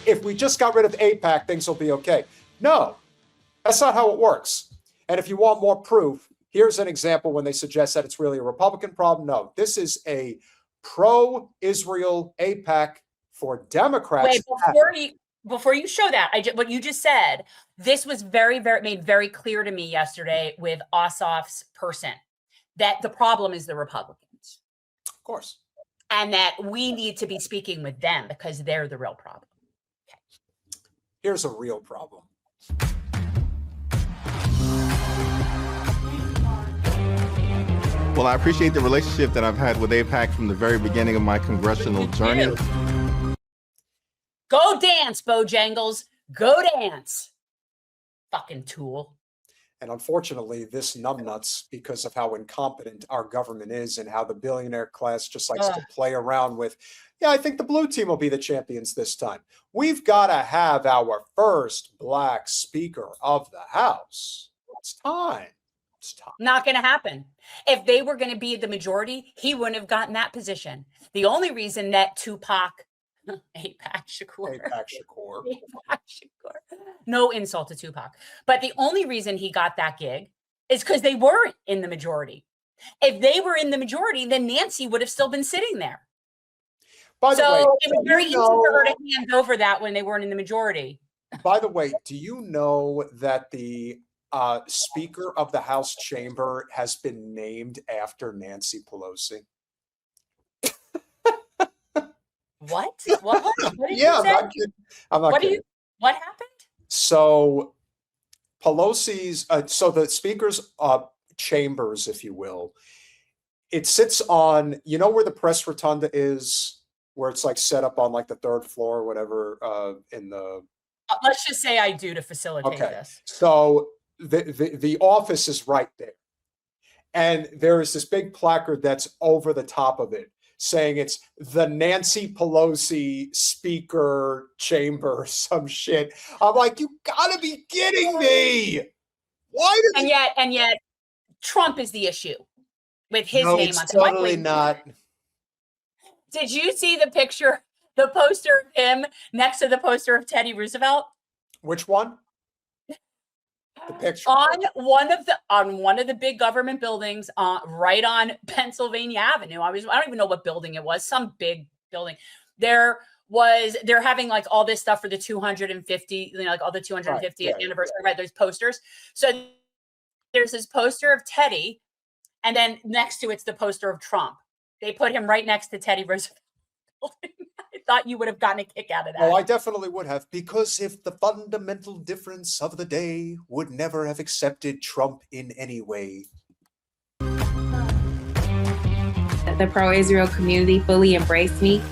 if we just got rid of AIPAC, things will be okay. No, that's not how it works. And if you want more proof, here's an example when they suggest that it's really a Republican problem. No, this is a pro-Israel AIPAC for Democrats. Wait, before you show that, what you just said, this was made very clear to me yesterday with Ossoff's person that the problem is the Republicans. Of course. And that we need to be speaking with them because they're the real problem. Okay. Here's a real problem. Well, I appreciate the relationship that I've had with AIPAC from the very beginning of my congressional journey. Go dance, Bojangles. Go dance. Fucking tool. And unfortunately, this numbnuts, because of how incompetent our government is and how the billionaire class just likes to play around with, yeah, I think the blue team will be the champions this time. We've got to have our first black speaker of the House. It's time. It's time. Not going to happen. If they were going to be the majority, he wouldn't have gotten that position. The only reason that Tupac, AIPAC Shakur. No insult to Tupac. But the only reason he got that gig is because they weren't in the majority. If they were in the majority, then Nancy would have still been sitting there. By the way, it was very easy for her to hand over that when they weren't in the majority. By the way, do you know that the Speaker of the House chamber has been named after Nancy Pelosi? What? What did yeah, you say? I'm not kidding. What happened? So Pelosi's, so the Speaker's chambers, if you will, it sits on, you know where the press rotunda is, where it's like set up on like the third floor or whatever in the... let's just say I do to facilitate this. So the office is right there. And there is this big placard that's over the top of it, saying it's the Nancy Pelosi Speaker Chamber, some shit. I'm like, you gotta be kidding me! Why did and yet, Trump is the issue with his name on it. Totally not. Did you see the picture, the poster of him next to the poster of Teddy Roosevelt? Which one? The picture on one of the big government buildings, right on Pennsylvania Avenue. I don't even know what building it was. Some big building. They're having like all this stuff for the 250, like all the 250th anniversary. Right, there's posters. So there's this poster of Teddy, and then next to it's the poster of Trump. They put him right next to Teddy Roosevelt. I thought you would have gotten a kick out of that. Oh, I definitely would have, because if the fundamental difference of the day would never have accepted Trump in any way. The pro-Israel community fully embraced me.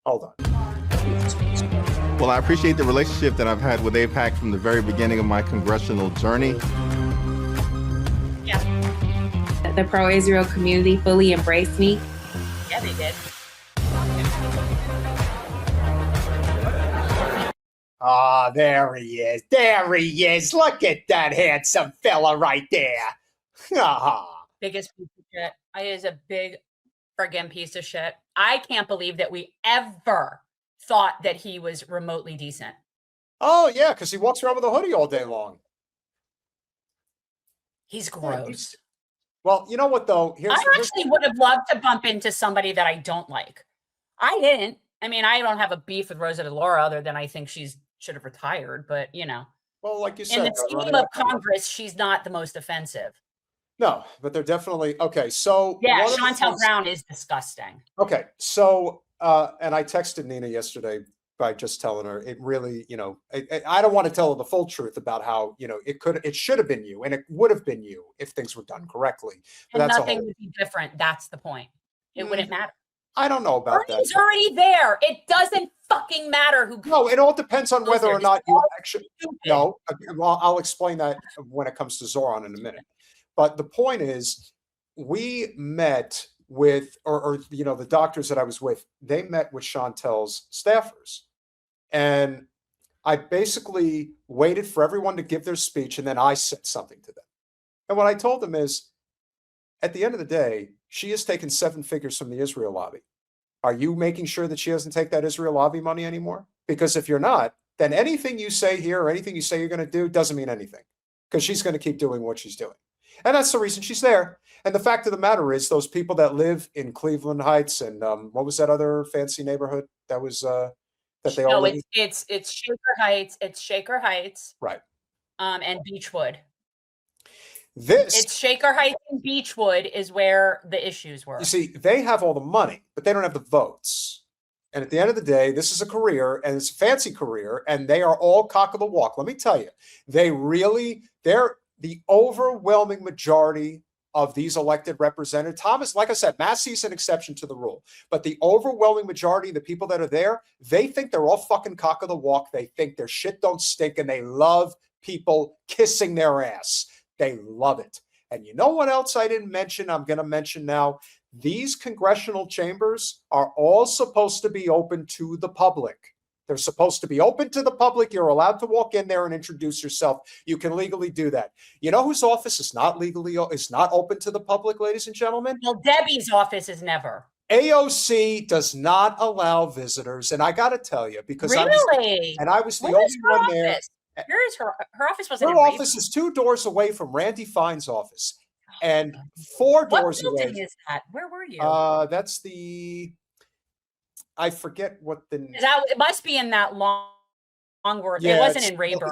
Hold on. Well, I appreciate the relationship that I've had with AIPAC from the very beginning of my congressional journey. Yeah. The pro-Israel community fully embraced me. Yeah, they did. Ah, there he is. There he is. Look at that handsome fella right there. Biggest piece of shit. It is a big friggin' piece of shit. I can't believe that we ever thought that he was remotely decent. Oh, yeah, because he walks around with a hoodie all day long. He's gross. Well, you know what, though? I actually would have loved to bump into somebody that I don't like. I didn't. I mean, I don't have a beef with Rosa DeLauro other than I think she should have retired, but you know. Well, like you said, in the scheme of Congress, she's not the most offensive. No, but they're definitely okay. So yeah, Chantel Brown is disgusting. Okay, so and I texted Nina yesterday by just telling her it really, you know, I don't want to tell her the full truth about how, you know, it should have been you and it would have been you if things were done correctly. But and nothing would be different. That's the point. It wouldn't matter. I don't know about that. He's already there. It doesn't fucking matter who. No, it all depends on whether or not you actually. No, well, I'll explain that when it comes to Zoran in a minute. But the point is, we met with, or you know, the doctors that I was with, they met with Chantel's staffers, and I basically waited for everyone to give their speech, and then I said something to them. And what I told them is, at the end of the day, she has taken 7 figures from the Israel lobby. Are you making sure that she doesn't take that Israel Avi money anymore? Because if you're not, then anything you say here or anything you say you're going to do doesn't mean anything, because she's going to keep doing what she's doing. And that's the reason she's there. And the fact of the matter is, those people that live in Cleveland Heights and what was that other fancy neighborhood that was that they all live? It's Shaker Heights. It's Shaker Heights. Right. And Beechwood. It's Shaker Heights and Beechwood is where the issues were. You see, they have all the money, but they don't have the votes. And at the end of the day, this is a career, and it's a fancy career, and they are all cock of the walk. Let me tell you, they're the overwhelming majority of these elected representatives. Thomas, like I said, Massey's an exception to the rule, but the overwhelming majority of the people that are there, they think they're all fucking cock of the walk. They think their shit don't stink, and they love people kissing their ass. They love it. And you know what else I didn't mention? I'm going to mention now. These congressional chambers are all supposed to be open to the public. They're supposed to be open to the public. You're allowed to walk in there and introduce yourself. You can legally do that. You know whose office is not open to the public, ladies and gentlemen? Well, Debbie's office is never. AOC does not allow visitors. And I got to tell you, because I was the only one there. Here's her office wasn't. Her office is 2 doors away from Randy Fine's office, and 4 doors away. What building is that? Where were you? That's I forget what the. It must be in that Longworth. Yeah, it wasn't in Rayburn.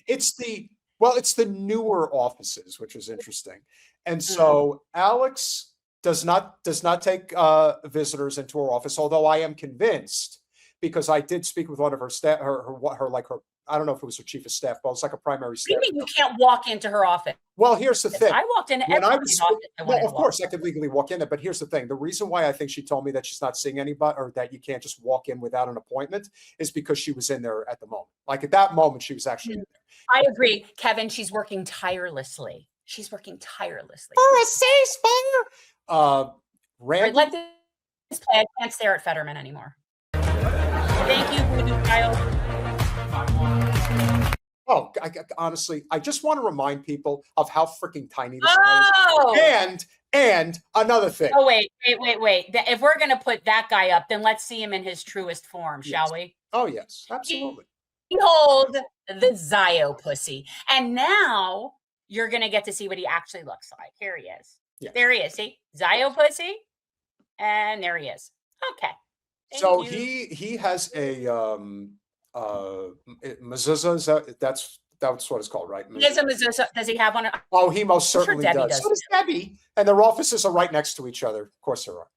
It's the newer offices, which is interesting. And so Alex does not take visitors into her office, although I am convinced, because I did speak with one of her staff, I don't know if it was her chief of staff, but it's like a primary staff. You mean you can't walk into her office? Well, here's the thing. I walked into everybody's office. Well, of course, I could legally walk in there, but here's the thing. The reason why I think she told me that she's not seeing anybody, or that you can't just walk in without an appointment, is because she was in there at the moment. Like at that moment, she was actually in there. I agree, Kevin. She's working tirelessly. For a ceasefire. Randy, let this play. I can't stare at Fetterman anymore. Thank you, Voodoo Child. Oh, honestly, I just want to remind people of how freaking tiny this is. And another thing. Oh, wait. If we're going to put that guy up, then let's see him in his truest form, shall we? Oh, yes, absolutely. Behold the Zio pussy. And now you're going to get to see what he actually looks like. Here he is. Yes. There he is. See? Zio pussy. And there he is. Okay. Thank you. He has a mezuzah. That's what it's called, right? He has a mezuzah. Does he have one? Oh, he most certainly does. So does Debbie. And their offices are right next to each other. Of course there are.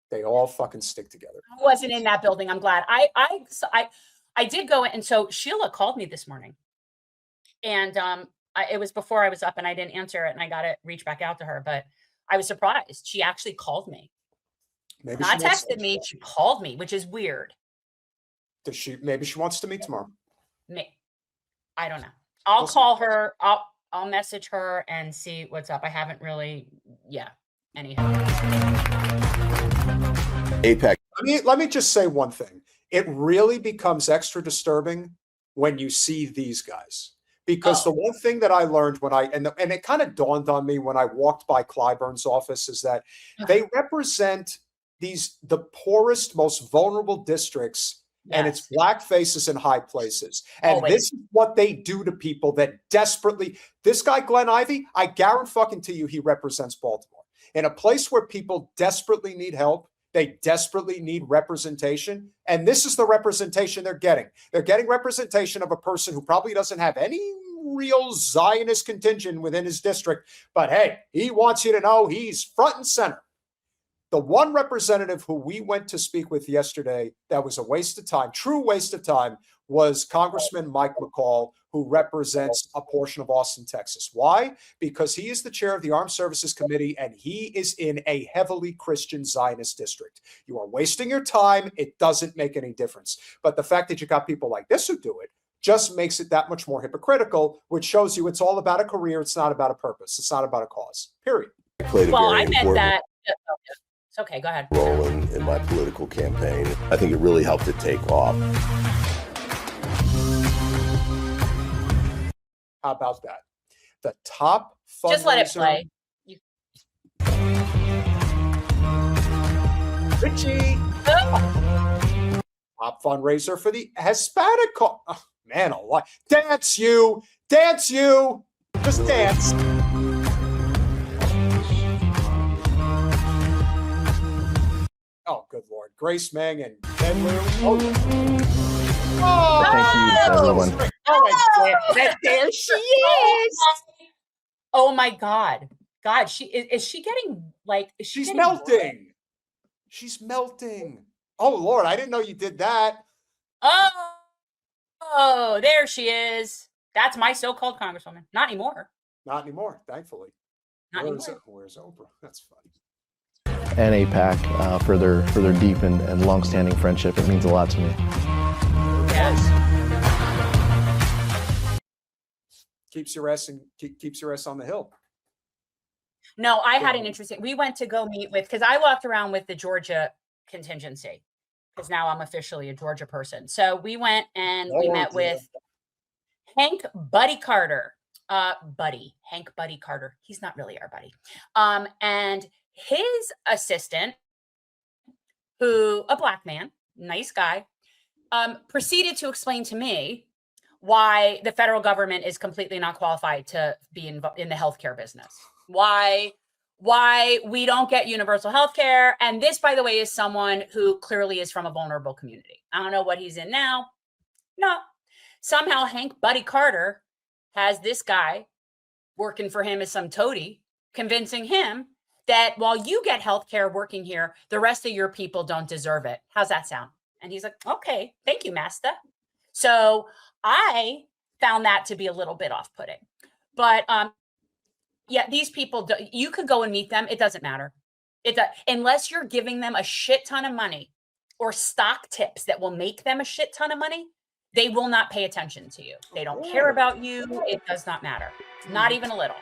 They all fucking stick together. I wasn't in that building. I'm glad. I did go in, and so Sheila called me this morning, and it was before I was up, and I didn't answer it, and I got to reach back out to her, but I was surprised. She actually called me. Maybe not texted me. She called me, which is weird. Maybe she wants to meet tomorrow. I don't know. I'll call her. I'll message her and see what's up. I haven't really. Yeah. Anyhow. AIPAC. Let me just say one thing. It really becomes extra disturbing when you see these guys, because the one thing that I learned when and it kind of dawned on me when I walked by Clyburn's office is that they represent the poorest, most vulnerable districts. Yes. And it's black faces in high places. And this is what they do to people that desperately, this guy, Glenn Ivey, I guarantee you he represents Baltimore. In a place where people desperately need help, they desperately need representation. And this is the representation they're getting. They're getting representation of a person who probably doesn't have any real Zionist contingent within his district. But hey, he wants you to know he's front and center. The one representative who we went to speak with yesterday that was a waste of time, true waste of time, was Congressman Mike McCall, who represents a portion of Austin, Texas. Why? Because he is the chair of the Armed Services Committee, and he is in a heavily Christian Zionist district. You are wasting your time. It doesn't make any difference. But the fact that you got people like this who do it just makes it that much more hypocritical, which shows you it's all about a career. It's not about a purpose. It's not about a cause, period. I meant that. It's okay. Go ahead. Role in my political campaign. I think it really helped it take off. How about that? The top fundraiser. Just let it play. Richie. Top fundraiser for the Hispanic call. Oh, man, alive. Dance you. Dance you. Just dance. Oh, good Lord. Grace Meng and Ben Liu. Oh, oh, Thank you, everyone. oh, there she is. Oh my God. God, is she getting like, is she She's getting melting. red? She's melting. Oh, Lord. I didn't know you did that. Oh, there she is. That's my so-called congresswoman. Not anymore. Not anymore, thankfully. Not Where's anymore. Where's Oprah? That's funny. And AIPAC for their deep and long-standing friendship. It means a lot to me. Yes. Keeps your ass on the hill. No, I had an interesting, we went to go meet with, because I walked around with the Georgia contingency, because now I'm officially a Georgia person. So we went and we met with Hank Buddy Carter. Hank Buddy Carter. He's not really our buddy. And his assistant, who, a black man, nice guy, proceeded to explain to me why the federal government is completely not qualified to be in the healthcare business. Why we don't get universal healthcare. And this, by the way, is someone who clearly is from a vulnerable community. I don't know what he's in now. No. Somehow Hank Buddy Carter has this guy working for him as some toady, convincing him that while you get healthcare working here, the rest of your people don't deserve it. How's that sound? And he's like, okay, thank you, master. So I found that to be a little bit off-putting. But yeah, these people, you could go and meet them. It doesn't matter. Unless you're giving them a shit ton of money or stock tips that will make them a shit ton of money, they will not pay attention to you. They don't care about you. It does not matter. Not even a little.